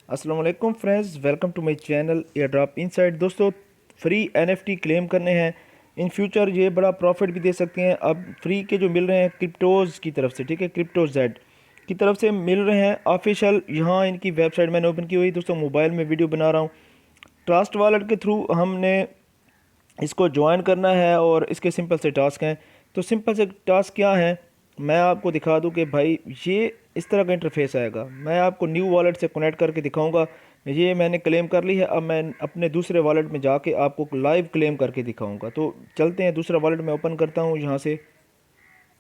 अस्सलाम वालेकुम friends, welcome to my channel air drop inside. दोस्तों, फ्री एनएफटी क्लेम करने हैं, इन फ्यूचर ये बड़ा प्रॉफिट भी दे सकते हैं। अब फ्री के जो मिल रहे हैं क्रिप्टोज की तरफ से, ठीक है, क्रिप्टोज जेड की तरफ से मिल रहे हैं ऑफिशियल। यहाँ इनकी वेबसाइट मैंने ओपन की हुई दोस्तों, मोबाइल में वीडियो बना रहा हूँ। ट्रस्ट वॉलेट के थ्रू हमने इसको ज्वाइन करना है और इसके सिंपल से टास्क हैं। तो सिंपल से टास्क क्या है, मैं आपको दिखा दूं कि भाई ये इस तरह का इंटरफेस आएगा। मैं आपको न्यू वॉलेट से कनेक्ट करके दिखाऊंगा। ये मैंने क्लेम कर ली है, अब मैं अपने दूसरे वॉलेट में जाके आपको लाइव क्लेम करके दिखाऊंगा। तो चलते हैं, दूसरा वॉलेट मैं ओपन करता हूँ यहाँ से।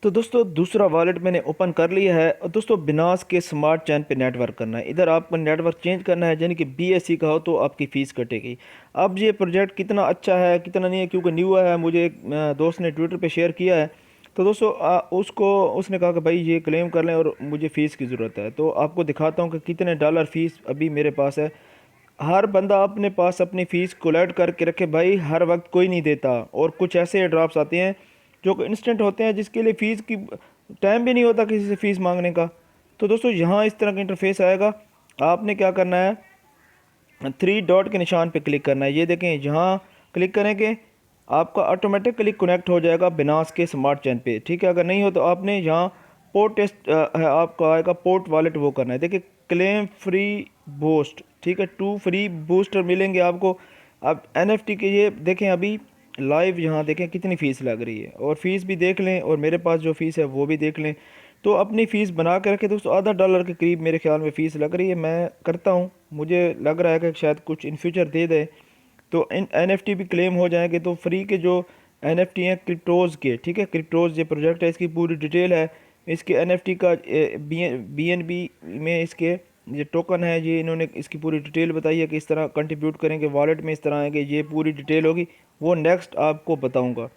तो दोस्तों, दूसरा वॉलेट मैंने ओपन कर लिया है और दोस्तों बिनास के स्मार्ट चैन पे नेटवर्क करना है। इधर आपको नेटवर्क चेंज करना है, यानी कि बीएससी का हो तो आपकी फ़ीस कटेगी। अब ये प्रोजेक्ट कितना अच्छा है कितना नहीं है, क्योंकि न्यू है, मुझे एक दोस्त ने ट्विटर पे शेयर किया है। तो दोस्तों उसने कहा कि भाई ये क्लेम कर लें और मुझे फ़ीस की ज़रूरत है। तो आपको दिखाता हूँ कि कितने डॉलर फ़ीस अभी मेरे पास है। हर बंदा अपने पास अपनी फ़ीस कोलेक्ट करके रखे भाई, हर वक्त कोई नहीं देता। और कुछ ऐसे ड्रॉप्स आते हैं जो कि इंस्टेंट होते हैं, जिसके लिए फ़ीस की टाइम भी नहीं होता किसी से फ़ीस मांगने का। तो दोस्तों, यहाँ इस तरह का इंटरफेस आएगा। आपने क्या करना है, 3 डॉट के निशान पे क्लिक करना है। ये देखें, यहाँ क्लिक करेंगे आपका ऑटोमेटिकली कनेक्ट हो जाएगा बिनास के स्मार्ट चेन पे, ठीक है। अगर नहीं हो तो आपने यहाँ पोर्ट टेस्ट है आपका आएगा, पोर्ट वॉलेट वो करना है। देखिए, क्लेम फ्री बूस्ट, ठीक है, 2 फ्री बूस्टर मिलेंगे आपको। अब एनएफटी के ये देखें, अभी लाइव यहाँ देखें कितनी फ़ीस लग रही है, और फ़ीस भी देख लें और मेरे पास जो फ़ीस है वो भी देख लें। तो अपनी फ़ीस बना के रखें दोस्तों। $0.5 के करीब मेरे ख्याल में फ़ीस लग रही है। मैं करता हूँ, मुझे लग रहा है कि शायद कुछ इन फ्यूचर दे दे तो इन एनएफटी भी क्लेम हो जाएंगे। तो फ्री के जो एनएफटी हैं क्रिप्टोज़ के, ठीक है, क्रिप्टोज़ ये प्रोजेक्ट है, इसकी पूरी डिटेल है। इसके एनएफटी का बीएनबी में इसके ये टोकन है, ये इन्होंने इसकी पूरी डिटेल बताई है कि इस तरह कंट्रीब्यूट करेंगे वॉलेट में, इस तरह आएंगे, ये पूरी डिटेल होगी। वो नेक्स्ट आपको बताऊंगा,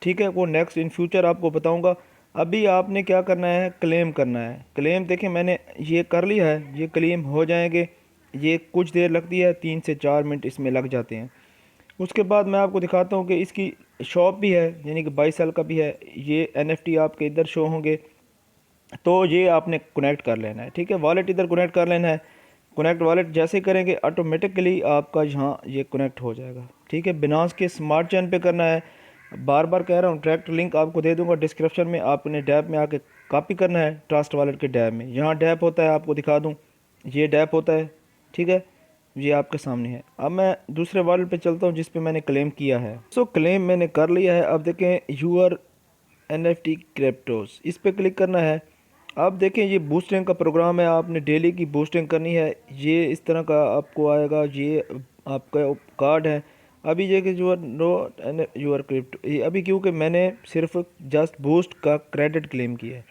ठीक है, वो नेक्स्ट इन फ्यूचर आपको बताऊंगा। अभी आपने क्या करना है, क्लेम करना है। क्लेम देखें मैंने ये कर लिया है, ये क्लेम हो जाएंगे। ये कुछ देर लगती है, 3 से 4 मिनट इसमें लग जाते हैं। उसके बाद मैं आपको दिखाता हूँ कि इसकी शॉप भी है, यानी कि 22 साल का भी है। ये एनएफटी आपके इधर शो होंगे, तो ये आपने कनेक्ट कर लेना है, ठीक है। वॉलेट इधर कनेक्ट कर लेना है। कनेक्ट वॉलेट जैसे करेंगे ऑटोमेटिकली आपका यहाँ ये कनेक्ट हो जाएगा, ठीक है। बिनास के स्मार्ट चेन पे करना है। बार बार कह रहा हूँ, डायरेक्ट लिंक आपको दे दूंगा डिस्क्रिप्शन में, आपने डैप में आके कॉपी करना है। ट्रस्ट वॉलेट के डैप में यहाँ डैप होता है, आपको दिखा दूँ, ये डैप होता है, ठीक है, ये आपके सामने है। अब मैं दूसरे वॉलेट पे चलता हूँ जिस पे मैंने क्लेम किया है। सो क्लेम मैंने कर लिया है। अब देखें, यूर एनएफटी क्रिप्टोज, इस पे क्लिक करना है। अब देखें, ये बूस्टिंग का प्रोग्राम है, आपने डेली की बूस्टिंग करनी है। ये इस तरह का आपको आएगा, ये आपका कार्ड है। अभी ये कि यूर नो यूर क्रिप्टो, ये अभी क्योंकि मैंने सिर्फ जस्ट बूस्ट का क्रेडिट क्लेम किया है।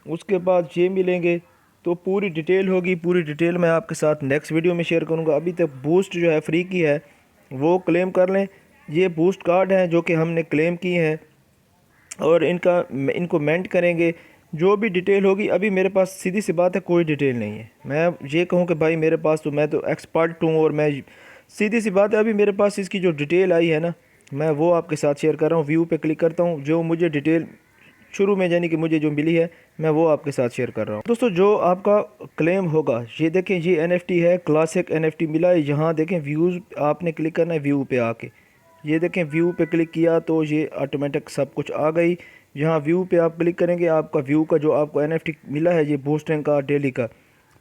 उसके बाद ये मिलेंगे, तो पूरी डिटेल होगी। पूरी डिटेल मैं आपके साथ नेक्स्ट वीडियो में शेयर करूंगा। अभी तक बूस्ट जो है फ्री की है, वो क्लेम कर लें। ये बूस्ट कार्ड हैं जो कि हमने क्लेम किए हैं, और इनको मेंट करेंगे। जो भी डिटेल होगी, अभी मेरे पास सीधी सी बात है कोई डिटेल नहीं है। मैं ये कहूँ कि भाई मेरे पास तो, मैं तो एक्सपर्ट हूँ, और मैं सीधी सी बात है अभी मेरे पास इसकी जो डिटेल आई है ना, मैं वो आपके साथ शेयर कर रहा हूँ। व्यू पे क्लिक करता हूँ, जो मुझे डिटेल शुरू में यानी कि मुझे जो मिली है, मैं वो आपके साथ शेयर कर रहा हूँ। दोस्तों, जो आपका क्लेम होगा, ये देखें, ये एनएफटी है, क्लासिक एनएफटी मिला है। यहाँ देखें व्यूज़, आपने क्लिक करना है व्यू पे आके। ये देखें, व्यू पे क्लिक किया तो ये ऑटोमेटिक सब कुछ आ गई। यहाँ व्यू पे आप क्लिक करेंगे, आपका व्यू का जो आपको एनएफटी मिला है, ये बूस्टिंग का डेली का,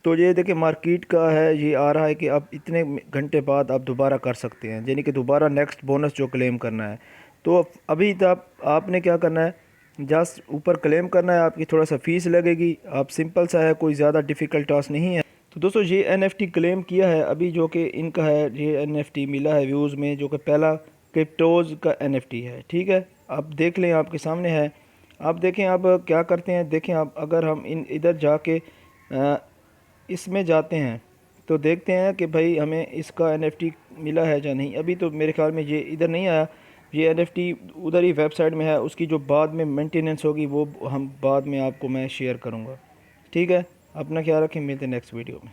तो ये देखें मार्केट का है, ये आ रहा है कि आप इतने घंटे बाद आप दोबारा कर सकते हैं, यानी कि दोबारा नेक्स्ट बोनस जो क्लेम करना है। तो अभी तक आपने क्या करना है, जस्ट ऊपर क्लेम करना है। आपकी थोड़ा सा फ़ीस लगेगी, आप सिंपल सा है, कोई ज़्यादा डिफ़िकल्ट टास्क नहीं है। तो दोस्तों, ये एनएफटी क्लेम किया है अभी, जो कि इनका है, ये एनएफटी मिला है व्यूज़ में, जो कि पहला क्रिप्टोज़ का एनएफटी है, ठीक है। आप देख लें, आपके सामने है। आप देखें, अब क्या करते हैं, देखें आप, अगर हम इधर जाके इसमें जाते हैं तो देखते हैं कि भाई हमें इसका एनएफटी मिला है या नहीं। अभी तो मेरे ख्याल में ये इधर नहीं आया, ये एनएफटी उधर ही वेबसाइट में है। उसकी जो बाद में मेंटेनेंस होगी वो हम बाद में आपको मैं शेयर करूँगा, ठीक है। अपना ख्याल रखें, मिलते हैं नेक्स्ट वीडियो में।